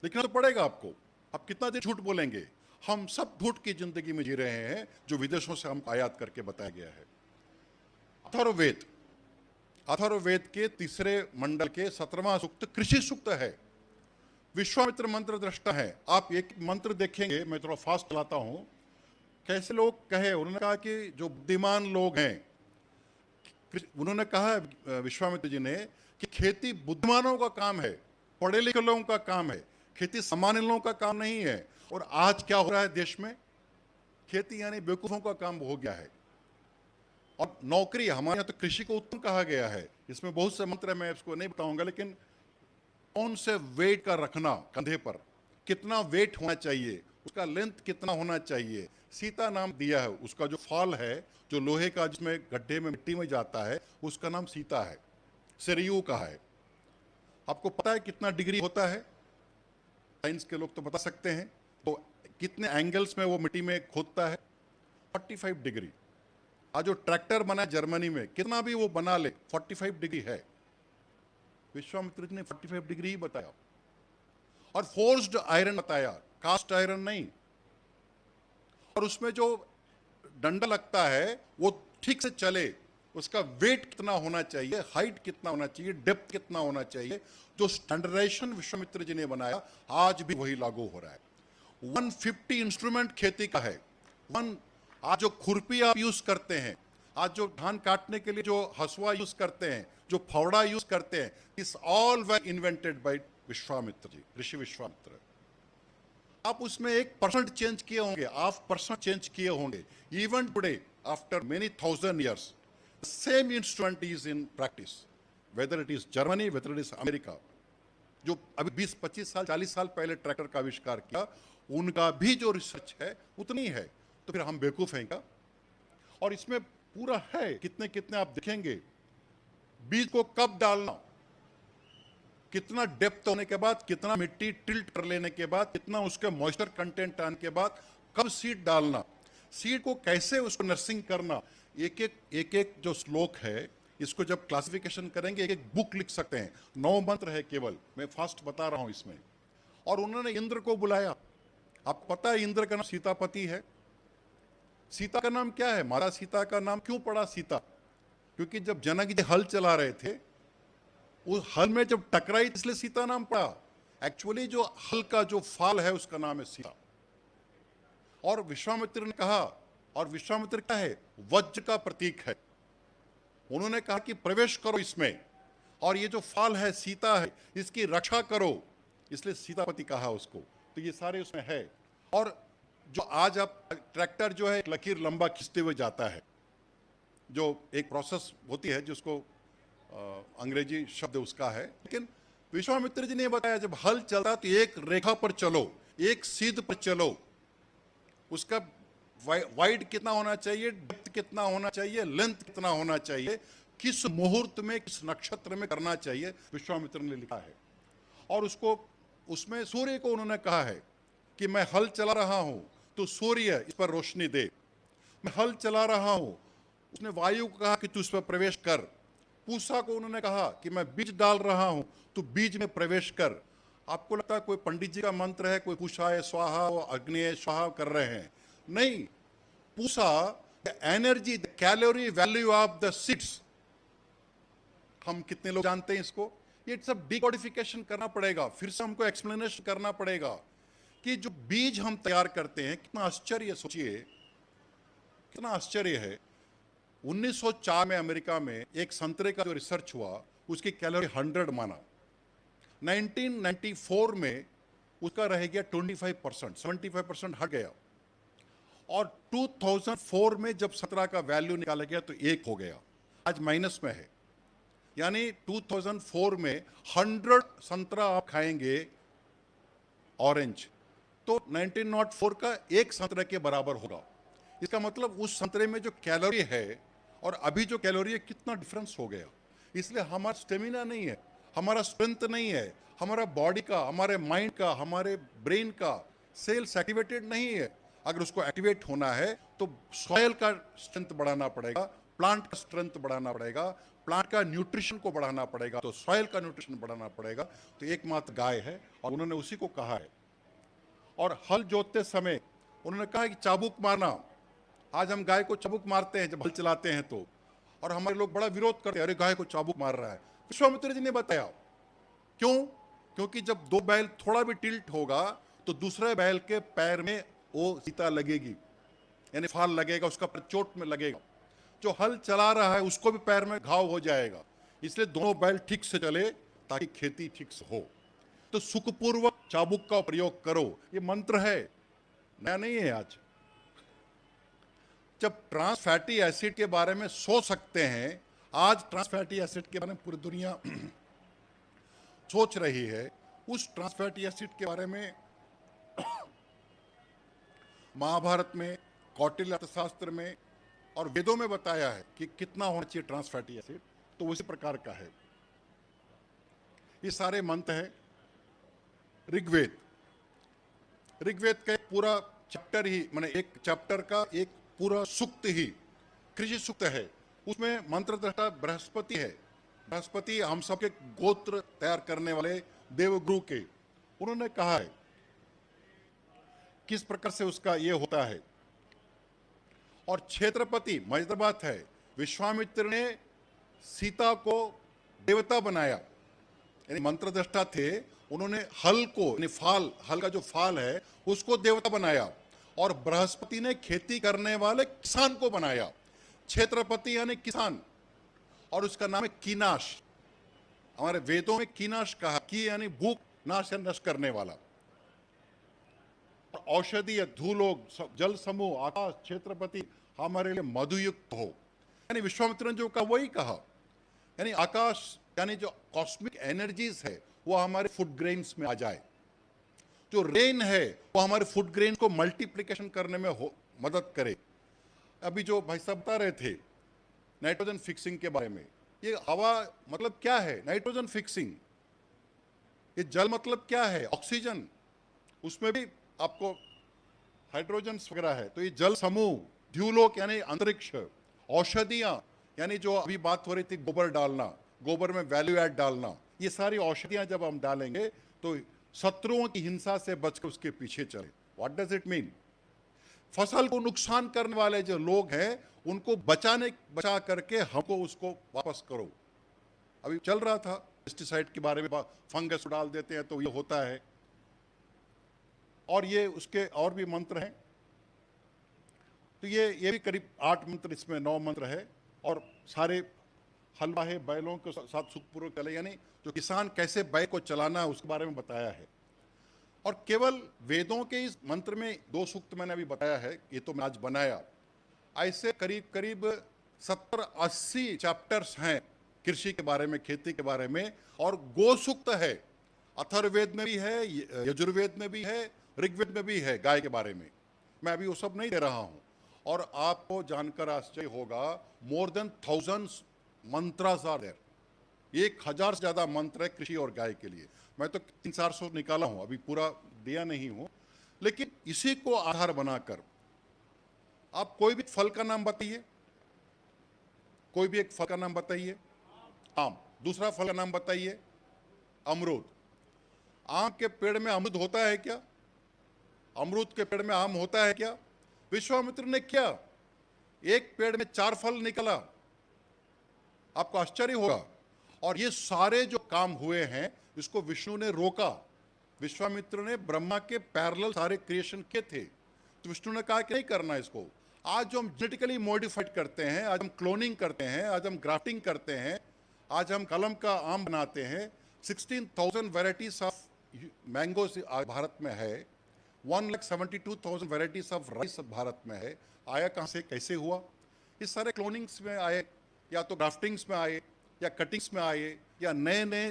लिखना तो पड़ेगा आपको। आप कितना देर झूठ बोलेंगे? हम सब झूठ की जिंदगी में जी रहे हैं जो विदेशों से हम आयात करके बताया गया है। अथर्ववेद, अथर्ववेद के तीसरे मंडल के 17वां सूक्त कृषि सूक्त है। विश्वामित्र मंत्र दृष्टा है। आप एक मंत्र देखेंगे, मैं थोड़ा फास्ट चलाता हूं, कैसे लोग कहे। उन्होंने कहा कि जो बुद्धिमान लोग हैं, उन्होंने कहा विश्वामित्र जी ने कि खेती बुद्धिमानों का काम है, पढ़े लिखे लोगों का काम है, खेती सामान्य लोगों का काम नहीं है। और आज क्या हो रहा है देश में? खेती यानी बेवकूफों का काम हो गया है। और नौकरी, हमारे यहाँ तो कृषि को उत्तम कहा गया है। इसमें बहुत से मंत्र, मैं इसको नहीं बताऊंगा, लेकिन कौन से वेट का रखना कंधे पर, कितना वेट होना चाहिए, उसका लेंथ कितना होना चाहिए। सीता नाम दिया है, उसका जो फॉल है, जो लोहे का जिसमें गड्ढे में मिट्टी में जाता है, उसका नाम सीता है, सरयू का है। आपको पता है कितना डिग्री होता है? साइंस के लोग तो बता सकते हैं। तो कितने एंगल्स में वो मिट्टी में खोदता है? 45 डिग्री। आज जो ट्रैक्टर बना जर्मनी में, कितना भी वो बना ले, 45 डिग्री है। विश्वामित्र जी ने 45 डिग्री ही बताया। और फोर्स्ड आयरन बताया, कास्ट आयरन नहीं। और उसमें जो डंडा लगता है वो ठीक से चले, उसका वेट कितना होना चाहिए, हाइट कितना होना चाहिए, डेप्थ कितना होना चाहिए, जो स्टैंडर्डाइजेशन विश्वामित्र जी ने बनाया, आज भी वही लागू हो रहा है। 150 इंस्ट्रूमेंट खेती का है। आज जो खुरपी आप यूज करते हैं, आज जो धान काटने के लिए जो हसुआ यूज करते हैं, जो फावड़ा यूज करते हैं, is all were invented by Vishwamitra ji, ऋषि विश्वामित्र। आप उसमें 1% चेंज किए होंगे, 1% चेंज किए होंगे। Even today after many thousand years, same instrument is in practice, whether it is Germany, whether it is America. जो अभी 20-25 साल 40 साल पहले ट्रैक्टर का आविष्कार किया, उनका भी जो रिसर्च है उतनी है। तो फिर हम बेवकूफ हैं क्या? और इसमें पूरा है, कितने कितने आप देखेंगे, बीज को कब डालना, कितना डेप्थ होने के बाद, कितना मिट्टी टिल्ट कर लेने के बाद, कितना उसके मॉइस्चर कंटेंट आने के बाद, कब सीड डालना, सीड को कैसे उसको नर्सिंग करना। एक एक जो श्लोक है, इसको जब क्लासिफिकेशन करेंगे, एक एक बुक लिख सकते हैं। 9 मंत्र है केवल, मैं फास्ट बता रहा हूं इसमें। और उन्होंने इंद्र को बुलाया। आपको पता है इंद्र का नाम सीतापति है। सीता का नाम क्या है? माता सीता का नाम क्यों पड़ा सीता? क्योंकि जब जनक जी हल चला रहे थे, उस हल में जब टकराई, इसलिए सीता नाम पड़ा। एक्चुअली जो हल का जो फाल है उसका नाम है सीता। और विश्वामित्र ने कहा, और विश्वामित्र क्या है? वज्र का प्रतीक है। उन्होंने कहा कि प्रवेश करो इसमें, और ये जो फाल है सीता है, इसकी रक्षा करो, इसलिए सीतापति कहा उसको। तो ये सारे उसमें है। और जो आज आप ट्रैक्टर जो है एक लकीर लंबा खींचते हुए जाता है, जो एक प्रोसेस होती है जिसको अंग्रेजी शब्द उसका है। लेकिन विश्वामित्र जी ने बताया जब हल चलता तो एक रेखा पर चलो, एक सीध पर चलो, उसका वाइड कितना होना चाहिए, डेप्थ कितना होना चाहिए, लेंथ कितना होना चाहिए, किस मुहूर्त में किस नक्षत्र में करना चाहिए, विश्वामित्र ने लिखा है। और उसको उसमें सूर्य को उन्होंने कहा है कि मैं हल चला रहा हूं तो सूर्य इस पर रोशनी दे। मैं हल चला रहा हूं, उसने वायु को कहा कि तू इस पर प्रवेश कर। पूषा को उन्होंने कहा कि मैं बीज डाल रहा हूं तो बीज में प्रवेश कर। आपको लगता है कोई पंडित जी का मंत्र है, कोई पूषाय स्वाहा अग्नि स्वाहा कर रहे हैं? नहीं, पूषा the energy, the calorie value of the seeds. हम कितने लोग जानते हैं इसको? ये सब डिकोडिफिकेशन करना पड़ेगा, फिर से हमको एक्सप्लेनेशन करना पड़ेगा कि जो बीज हम तैयार करते हैं, कितना आश्चर्य, सोचिए कितना आश्चर्य है। 1904 में अमेरिका में एक संतरे का जो रिसर्च हुआ, उसकी कैलोरी 100 माना। 1994 में उसका रह गया 25%, 75% हट गया। और 2004 में जब संतरा का वैल्यू निकाला गया तो 1 हो गया, आज माइनस में है। यानी 2004 में 100 संतरा आप खाएंगे ऑरेंज तो 1904 का 1 संतरे के बराबर होगा। इसका मतलब उस संतरे में जो कैलोरी है और अभी जो कैलोरी है, कितना डिफरेंस हो गया। इसलिए हमारा स्टेमिना नहीं है, हमारा स्ट्रेंथ नहीं है, हमारा बॉडी का, हमारे माइंड का, हमारे ब्रेन का सेल्स एक्टिवेटेड नहीं है। अगर उसको एक्टिवेट होना है तो सॉयल का स्ट्रेंथ बढ़ाना पड़ेगा, प्लांट का स्ट्रेंथ बढ़ाना पड़ेगा, प्लांट का न्यूट्रिशन को बढ़ाना पड़ेगा, तो सॉयल का न्यूट्रिशन बढ़ाना पड़ेगा। तो एकमात्र गाय है और उन्होंने उसी को कहा है। और हल जोतते समय उन्होंने कहा कि चाबुक मारना। आज हम गाय को चाबुक मारते हैं जब हल चलाते हैं तो, और हमारे लोग बड़ा विरोध करते हैं, अरे गाय को चाबुक मार रहा है। विश्वामित्र जी ने बताया क्यों? क्योंकि जब 2 बैल थोड़ा भी टिल्ट होगा तो दूसरे बैल के पैर में वो सीता लगेगी, यानी फाल लगेगा, उसका चोट में लगेगा। जो हल चला रहा है उसको भी पैर में घाव हो जाएगा। इसलिए दोनों बैल ठीक से चले ताकि खेती ठीक से हो। तो सुखपूर्वक चाबुक का प्रयोग करो, ये मंत्र है, नया नहीं है। आज जब ट्रांस फैटी एसिड के बारे में सोच सकते हैं, आज ट्रांस फैटी एसिड के बारे में पूरी दुनिया सोच रही है, उस ट्रांस फैटी एसिड के बारे में महाभारत में, कौटिल्य अर्थशास्त्र में और वेदों में बताया है कि कितना होना चाहिए ट्रांस फैटी एसिड, तो उसी प्रकार का है। ये सारे मंत्र हैं। ऋग्वेद, ऋग्वेद का एक पूरा चैप्टर ही, माने एक चैप्टर का एक पूरा सूक्त ही कृषि सूक्त है। उसमें मंत्रदृष्टा बृहस्पति है। बृहस्पति हम सबके गोत्र तैयार करने वाले देवगुरु के, उन्होंने कहा है किस प्रकार से उसका ये होता है। और क्षेत्रपति, मजेदार बात है, विश्वामित्र ने सीता को देवता बनाया, यानी मंत्रदृष्टा थे, उन्होंने हल को, यानी फाल, हल का जो फाल है उसको देवता बनाया। और बृहस्पति ने खेती करने वाले किसान को बनाया। क्षेत्रपति यानी किसान, और उसका नाम है कीनाश। हमारे वेदों में कीनाश कहा, की यानी भूख, नाश या नष्ट करने वाला। औषधि, धूलोक, जल समूह, आकाश, क्षेत्रपति हमारे लिए मधुयुक्त हो। यानी विश्वामित्र ने जो कहा वही कहा, यानी आकाश, यानी जो कॉस्मिक एनर्जीज है वो हमारे फूड ग्रेन्स में आ जाए। जो रेन है वो हमारे फूड ग्रेन को मल्टीप्लिकेशन करने में मदद करे। अभी जो भाई साहब बता रहे थे नाइट्रोजन फिक्सिंग के बारे में, ये हवा मतलब क्या है? Nitrogen fixing. ये जल मतलब क्या है? ऑक्सीजन। उसमें भी आपको हाइड्रोजन वगैरह है। तो ये जल समूह, द्यूलोक यानी अंतरिक्ष, औषधियां यानी जो अभी बात हो रही थी गोबर डालना, गोबर में वैल्यू ऐड डालना, ये सारी औषधियां जब हम डालेंगे तो शत्रुओं की हिंसा से बचकर उसके पीछे चले। What does it mean? फसल को नुकसान करने वाले जो लोग हैं उनको बचा करके हमको उसको वापस करो। अभी चल रहा था पेस्टिसाइड के बारे में, फंगस डाल देते हैं तो ये होता है। और ये उसके और भी मंत्र हैं। तो ये भी करीब 8 मंत्र, इसमें 9 मंत्र है। और सारे हलवा है बैलों के साथ सुखपूर्वक चले, यानी जो किसान कैसे बैल को चलाना है उसके बारे में बताया है। और केवल वेदों के इस मंत्र में 2 सूक्त मैंने अभी बताया है, ये तो मैं आज बनाया। ऐसे करीब करीब 70-80 चैप्टर्स हैं कृषि के बारे में, खेती के बारे में। और गो सूक्त है, अथर्ववेद में भी है, यजुर्वेद में भी है, ऋग्वेद में भी है गाय के बारे में। मैं अभी वो सब नहीं दे रहा हूं। और आपको जानकर आश्चर्य होगा, more than 1000 mantras are there. 1000 से ज्यादा मंत्र है कृषि और गाय के लिए। मैं तो 300-400 निकाला हूं, अभी पूरा दिया नहीं हूं। लेकिन इसी को आधार बनाकर आप कोई भी फल का नाम बताइए, कोई भी एक फल का नाम बताइए। आम। दूसरा फल का नाम बताइए, अमरूद। आम के पेड़ में अमरूद होता है क्या? अमरूद के पेड़ में आम होता है क्या? विश्वामित्र ने क्या, एक पेड़ में 4 फल निकला। आपको आश्चर्य होगा। और ये सारे जो काम हुए हैं, इसको विष्णु ने रोका। विश्वामित्र ने ब्रह्मा के पैरेलल सारे क्रिएशन किए थे, तो विष्णु ने कहा कि नहीं करना इसको। आज जो हम जेनेटिकली मॉडिफाइड करते हैं, आज हम क्लोनिंग करते हैं, आज हम ग्राफ्टिंग करते हैं, आज हम कलम का आम बनाते हैं। 16,000 वेराइटीज ऑफ मैंगो भारत में है। 1,72,000 वेराइटीज ऑफ राइस भारत में है। आया कहाँ से, कैसे हुआ? इस सारे क्लोनिंग्स में आए, या तो ग्राफ्टिंग्स में आए, या कटिंग्स में आए, या नए नए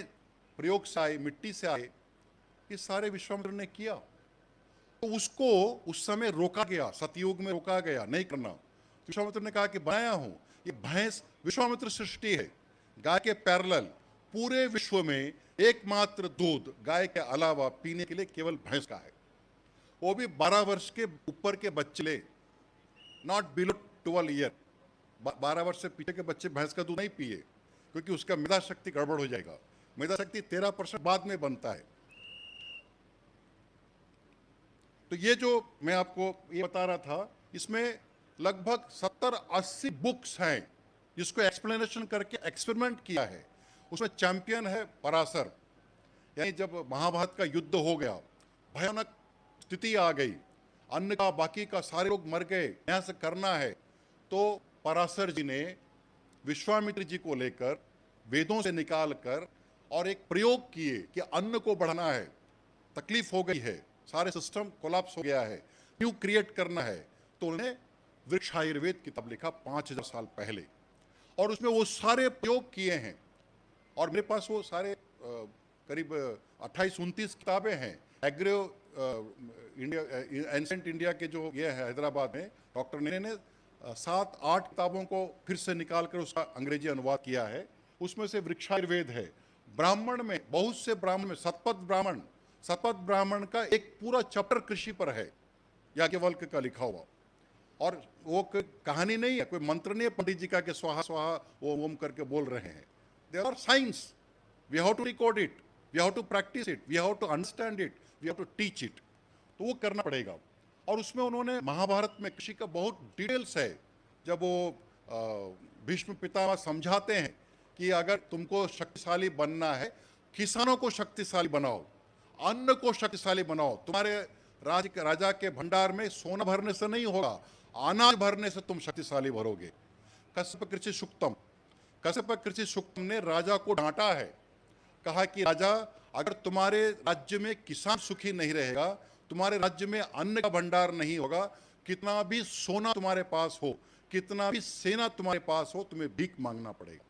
प्रयोग से आए, मिट्टी से आए। ये सारे विश्वामित्र ने किया। तो उसको उस समय रोका गया, सतयुग में रोका गया, नहीं करना। तो विश्वामित्र ने कहा कि बनाया हूं। ये भैंस विश्वामित्र सृष्टि है, गाय के पैरेलल। पूरे विश्व में एकमात्र दूध गाय के अलावा पीने के लिए केवल भैंस का है, वो भी 12 वर्ष के ऊपर के बच्चे ले, नॉट बिलो 12 ईयर। 12 वर्ष से पीछे के बच्चे भैंस का दूध नहीं पिए, क्योंकि उसका मेधा शक्ति गड़बड़ हो जाएगा। मेधा शक्ति 13% बाद में बनता है। तो ये जो मैं आपको ये बता रहा था, इसमें लगभग 70-80 बुक्स हैं जिसको एक्सप्लेनेशन करके एक्सपेरिमेंट किया है। उसमें चैंपियन है पराशर। यानी जब महाभारत का युद्ध हो गया, भयानक स्थिति आ गई, अन्न का बाकी का सारे लोग मर गए, यहाँ से करना है, तो पराशर जी ने विश्वामित्र जी को लेकर वेदों से निकाल कर और एक प्रयोग किए कि अन्न को बढ़ाना है, तकलीफ हो गई है, सारे सिस्टम कोलैप्स हो गया है, न्यू क्रिएट करना है। तो उन्होंने वृक्ष आयुर्वेद किताब लिखा 5000 साल पहले, और उसमें वो सारे प्रयोग किए हैं। और मेरे पास वो सारे करीब 28-29 किताबें हैं। एग्रो इंडिया, एंसेंट इंडिया के जो ये है हैदराबाद में, डॉक्टर ने 7-8 किताबों को फिर से निकाल कर उसका अंग्रेजी अनुवाद किया है। उसमें से वृक्षायुर्वेद है। ब्राह्मण में बहुत से ब्राह्मण में शतपथ ब्राह्मण का एक पूरा चैप्टर कृषि पर है, याज्ञवल्क्य का लिखा हुआ। और वो कहानी नहीं है, कोई मंत्र नहीं है पंडित जी का कि स्वाहा स्वाहा ओम ओम करके बोल रहे हैं। There are science, we have to record it, we have to practise it, we have to understand it, we have to teach it. तो वो करना पड़ेगा। और उसमें उन्होंने महाभारत में कृषि का बहुत डिटेल्स है। जब वो भीष्म पितामह समझाते हैं कि अगर तुमको शक्तिशाली बनना है, किसानों को शक्तिशाली बनाओ, अन्न को शक्तिशाली बनाओ। तुम्हारे राजा के भंडार में सोना भरने से नहीं होगा, अनाज भरने से तुम शक्तिशाली भरोगे। कश्यप कृषि सूक्तम, कश्यप कृषि सूक्तम ने राजा को डांटा है, कहा कि राजा, अगर तुम्हारे राज्य में किसान सुखी नहीं रहेगा, तुम्हारे राज्य में अन्न का भंडार नहीं होगा, कितना भी सोना तुम्हारे पास हो, कितना भी सेना तुम्हारे पास हो, तुम्हें भीख मांगना पड़ेगा।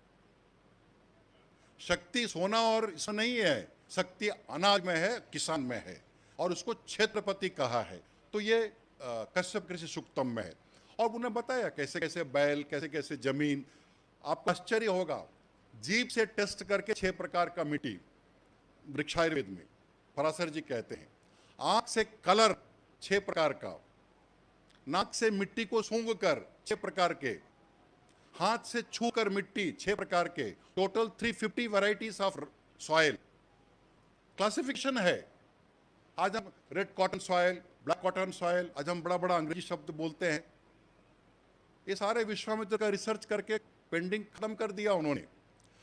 शक्ति सोना और इसमें नहीं है, शक्ति अनाज में है, किसान में है, और उसको क्षेत्रपति कहा है। तो ये कश्यप कृषि सूक्तम में है। और उन्हें बताया कैसे कैसे बैल, कैसे कैसे जमीन। आपको आश्चर्य होगा, जीभ से टेस्ट करके 6 प्रकार का मिट्टी वृक्षायुर्वेद में पराशर जी कहते हैं। आंख से कलर 6 प्रकार का, नाक से मिट्टी को सूंघ कर 6 प्रकार के, हाथ से छू कर मिट्टी 6 प्रकार के, total 350 varieties of soil. Classification है। आज हम red cotton soil, black cotton soil, आज हम बड़ा बड़ा अंग्रेजी शब्द बोलते हैं। ये सारे विश्वामित्र का रिसर्च करके पेंडिंग खत्म कर दिया उन्होंने,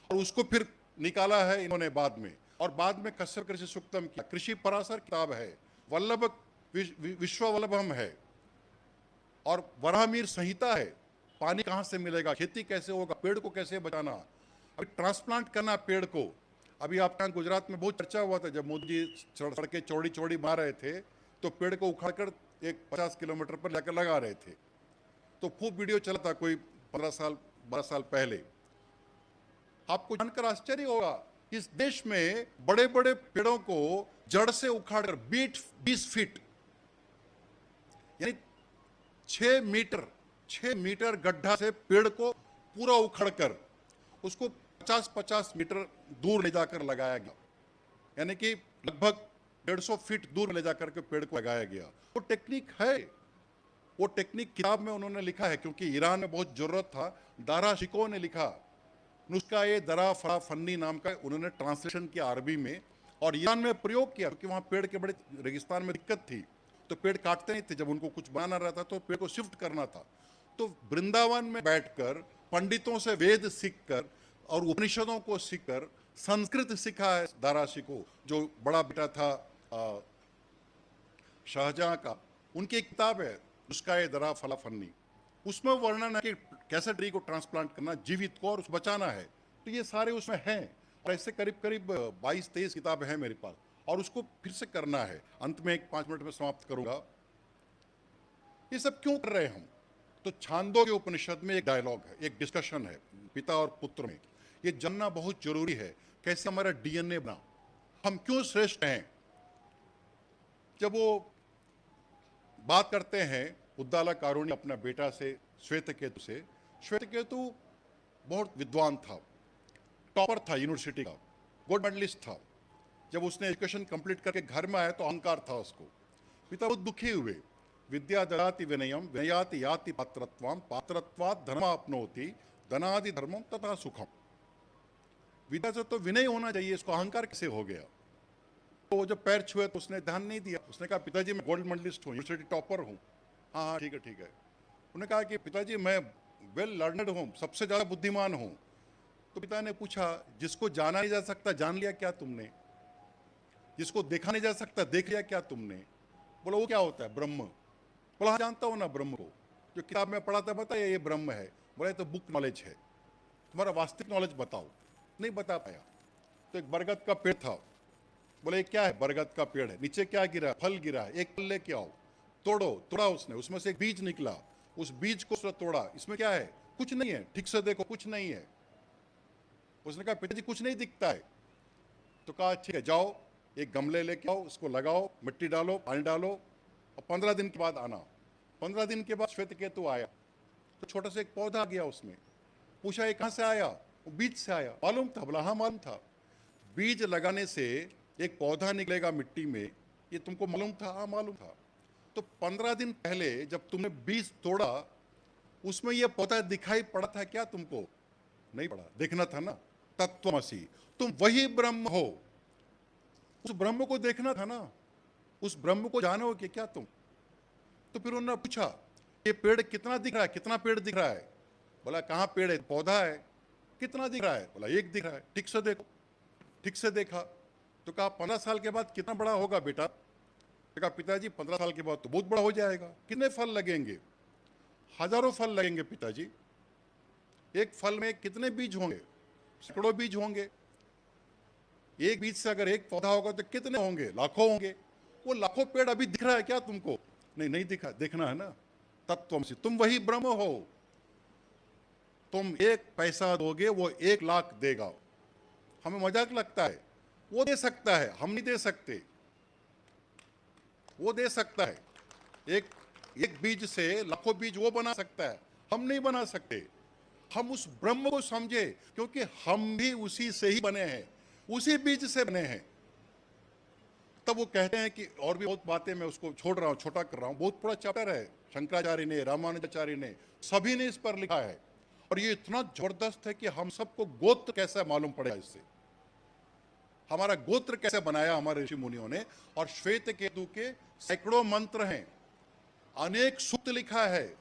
और उसको फिर निकाला है इन्होंने बाद में। और बाद में कश्यप कृषि सूक्तम किया। कृषि पराशर किताब है, वल्लभ विश्ववल्लभम है, और वराहमिहिर संहिता है। पानी कहाँ से मिलेगा, खेती कैसे होगा, पेड़ को कैसे बचाना, अभी ट्रांसप्लांट करना पेड़ को। अभी आपके यहाँ गुजरात में बहुत चर्चा हुआ था, जब मोदी जी सड़कें चौड़ी चौड़ी बना रहे थे, तो पेड़ को उखाड़कर एक 50 किलोमीटर पर जाकर लगा रहे थे। तो खूब वीडियो चला था, कोई 15 साल 12 साल पहले। आपको जानकर आश्चर्य होगा, इस देश में बड़े बड़े पेड़ों को जड़ से उखाड़कर 20 फीट यानी 6 मीटर गड्ढा से पेड़ को पूरा उखड़कर उसको 50-50 मीटर दूर ले जाकर लगाया गया, यानी कि लगभग 150 फीट दूर ले जाकर के पेड़ को लगाया गया। वो टेक्निक है, वो टेक्निक किताब में उन्होंने लिखा है, क्योंकि ईरान में बहुत जरूरत था। दारा शिको ने लिखा, नुस्खा ये दरा फरा फन्नी नाम का उन्होंने ट्रांसलेशन किया अरबी में, और ईरान में प्रयोग किया, क्योंकि वहाँ पेड़ के बड़े रेगिस्तान में दिक्कत थी, तो पेड़ काटते नहीं थे। जब उनको कुछ बनाना रहता तो पेड़ को शिफ्ट करना था, तो वृंदावन में बैठकर पंडितों से वेद सीखकर और उपनिषदों को सीखकर संस्कृत सीखा है दारा शिको, जो बड़ा बेटा था शाहजहां का। उनकी एक किताब है उसका ये दरा फला फन्नी, उसमें वर्णन है कि कैसे ट्री को ट्रांसप्लांट करना, जीवित को, और उसको बचाना है। तो ये सारे उसमें हैं, और ऐसे करीब करीब 22-23 किताबें हैं मेरे पास, और उसको फिर से करना है। अंत में 5 मिनट में समाप्त करूंगा। ये सब क्यों कर रहे हैं हम? तो छांदोग्य उपनिषद में एक डायलॉग है, एक डिस्कशन है पिता और पुत्र में। ये जानना बहुत जरूरी है, कैसे हमारा डीएनए बना, हम क्यों श्रेष्ठ हैं। जब वो बात करते हैं उद्दालक कारुण्य अपना बेटा से, श्वेतकेतु से, श्वेतकेतु बहुत विद्वान था, टॉपर था यूनिवर्सिटी का, गोल्ड मेडलिस्ट था। जब उसने एजुकेशन कंप्लीट करके घर में आया तो अहंकार था उसको। पिता बहुत दुखी हुए। विद्या ददाति विनयम विनयाति याति पात्रत्वम पात्रत्वात् धर्माप्नोति धनादि धर्मम तथा सुखम। विद्या से तो विनय होना चाहिए, इसको अहंकार कैसे हो गया। तो वो जब पैर छुए तो उसने ध्यान नहीं दिया। उसने कहा पिताजी मैं गोल्ड मेडलिस्ट हूँ, यूनिवर्सिटी टॉपर हूँ। हाँ हाँ ठीक है ठीक है। उन्होंने कहा कि पिताजी मैं वेल लर्नड हूँ, सबसे ज़्यादा बुद्धिमान हूँ। तो पिता ने पूछा जिसको जाना नहीं जा सकता जान लिया क्या तुमने, जिसको देखा नहीं जा सकता देख लिया क्या तुमने। बोला वो क्या होता है? ब्रह्म। बोला हाँ जानता हूँ ना ब्रह्म को, जो किताब में पढ़ा था बताया ये ब्रह्म है। बोला ये तो बुक नॉलेज है, तुम्हारा वास्तविक नॉलेज बताओ। नहीं बता पाया। तो एक बरगद का पेड़ था, बोले क्या है? बरगद का पेड़ है, नीचे क्या गिरा? फल गिरा है, एक फल लेके आओ। तोड़ो। तोड़ा उसने, उसमें से एक बीज निकला, उस बीज को उसने तोड़ा। इसमें क्या है? कुछ नहीं है, ठीक से देखो कुछ नहीं है। उसने कहा पिताजी कुछ नहीं दिखता है। तो कहा ठीक है जाओ एक गमले लेके आओ, उसको लगाओ, मिट्टी डालो, पानी डालो, और 15 दिन के बाद आना। 15 दिन के बाद श्वेतकेतु आया, तो छोटा सा एक पौधा आ गया उसमें। पूछा ये कहाँ से आया? वो बीज से आया। मालूम था? बोला हाँ मालूम था। बीज लगाने से एक पौधा निकलेगा मिट्टी में, ये तुमको मालूम था? हाँ मालूम था। तो 15 दिन पहले जब तुमने बीज तोड़ा, उसमें यह पौधा दिखाई पड़ा था क्या तुमको? नहीं पड़ा। देखना था ना। तत्वमसि, तुम वही ब्रह्म हो, उस ब्रह्म को देखना था ना, उस ब्रह्म को जानो कि क्या तुम। तो फिर उन्होंने पूछा ये पेड़ कितना दिख रहा है? कितना पेड़ दिख रहा है? बोला कहाँ पेड़ है? पौधा है। कितना दिख रहा है? बोला एक दिख रहा है। ठीक से देखो। ठीक से देखा। तो कहा 15 साल के बाद कितना बड़ा होगा बेटा? तो कहा पिताजी 15 साल के बाद तो बहुत बड़ा हो जाएगा। कितने फल लगेंगे? हजारों फल लगेंगे पिताजी। एक फल में कितने बीज होंगे? सैकड़ों बीज होंगे। एक बीज से अगर एक पौधा होगा तो कितने होंगे? लाखों होंगे। वो लाखों पेड़ अभी दिख रहा है क्या तुमको? नहीं नहीं दिखा। देखना है ना। तत्वमसि, तुम वही ब्रह्म हो। तुम 1 पैसा दोगे वो 1 लाख देगा। हमें मजाक लगता है, वो दे सकता है, हम नहीं दे सकते। वो दे सकता है। एक बीज से लाखों बीज वो बना सकता है, हम नहीं बना सकते। हम उस ब्रह्म को समझे, क्योंकि हम भी उसी से ही बने हैं, उसी बीज से बने हैं। तब वो कहते हैं कि और भी बहुत बातें मैं उसको छोड़ रहा हूं, छोटा कर रहा हूं। बहुत बड़ा चैप्टर है, शंकराचार्य ने, रामानुजाचार्य ने, सभी ने इस पर लिखा है। और ये इतना जबरदस्त है कि हम सबको गोत्र कैसे मालूम पड़ेगा इससे, हमारा गोत्र कैसे बनाया हमारे ऋषि मुनियों ने। और श्वेत केतु के सैकड़ों मंत्र हैं, अनेक सूक्त लिखा है।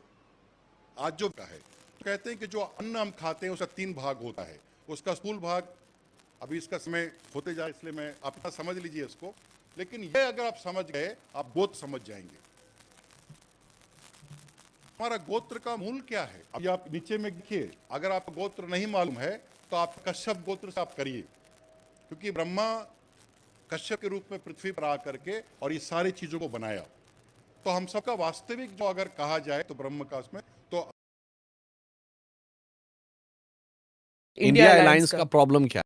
आज जो है कहते हैं कि जो अन्न हम खाते हैं उसका 3 भाग होता है। उसका स्थूल भाग, अभी इसका समय होते जाए इसलिए मैं आप इतना समझ लीजिए इसको, लेकिन ये अगर आप समझ गए आप गोत्र समझ जाएंगे। हमारा गोत्र का मूल क्या है? अभी आप नीचे में देखिए, अगर आपको गोत्र नहीं मालूम है तो आप कश्यप गोत्र से आप करिए, क्योंकि ब्रह्मा कश्यप के रूप में पृथ्वी पर आकर के और ये सारी चीजों को बनाया। तो हम सबका वास्तविक जो अगर कहा जाए तो ब्रह्म का उसमें तो इंडिया अलायंस का प्रॉब्लम क्या है?